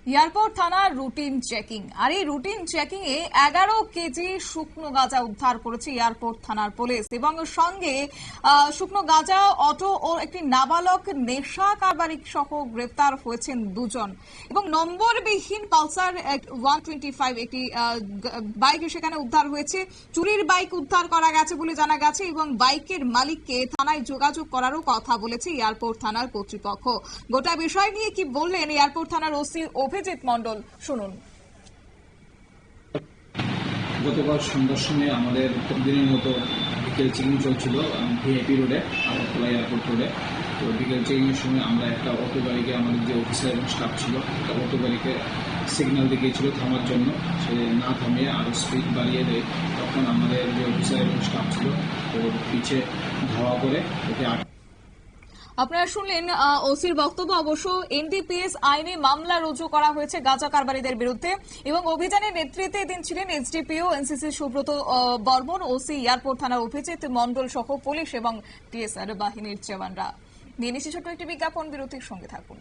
Airport থানার routine checking আর এই routine checking এ 11 KG শুকনো গাঁজা উদ্ধার করেছে এয়ারপোর্ট থানার পুলিশ এবং সঙ্গে শুকনো গাঁজা অটো ও একটি নাবালক নেশা কারবারিক সহ গ্রেফতার হয়েছেন দুজন এবং নম্বরবিহীন পালসার 125 একটি বাইক সেখানে উদ্ধার হয়েছে। চুরির বাইক উদ্ধার করা গেছে বলে জানা গেছে এবং বাইকের মালিককে থানায় যোগাযোগ করারও কথা বলেছে এয়ারপোর্ট থানার কর্তৃপক্ষ। গোটা বিষয় নিয়ে কি বললেন এয়ারপোর্ট থানার ওসি অভিজিৎ মণ্ডল, শুনুন। গতকাল সন্ধ্যার সময় আমাদের প্রতিদিনের মতো বিকেল চেকিং চলছিল ভিআইপি রোডে, আগরতলা এয়ারপোর্ট রোডে। তো বিকেল চেকিংয়ের সময় আমরা একটা অটো গাড়িকে, আমাদের যে অফিসার এবং স্টাফ ছিল, একটা অটো গাড়িকে সিগন্যাল দেখিয়েছিল থামার জন্য। সে না থামিয়ে আরও স্পিড বাড়িয়ে দেয়। তখন আমাদের যে অফিসার এবং স্টাফ ছিল ওর পিছে ধাওয়া করে ওকে। আপনারা শুনলেন ওসির বক্তব্য। অবশ্য এনডিপিএস আইনে মামলা রুজু করা হয়েছে গাঁজা কারবারিদের বিরুদ্ধে এবং অভিযানের নেতৃত্বে এদিন ছিলেন SDPO NCC Subrata Barman, OC airport থানার অভিজিৎ মণ্ডল সহ পুলিশ এবং টিএসআর বাহিনীর জওয়ানরা। নিয়ে নিচ্ছি ছোট্ট একটি বিজ্ঞাপন, বিরতির সঙ্গে থাকুন।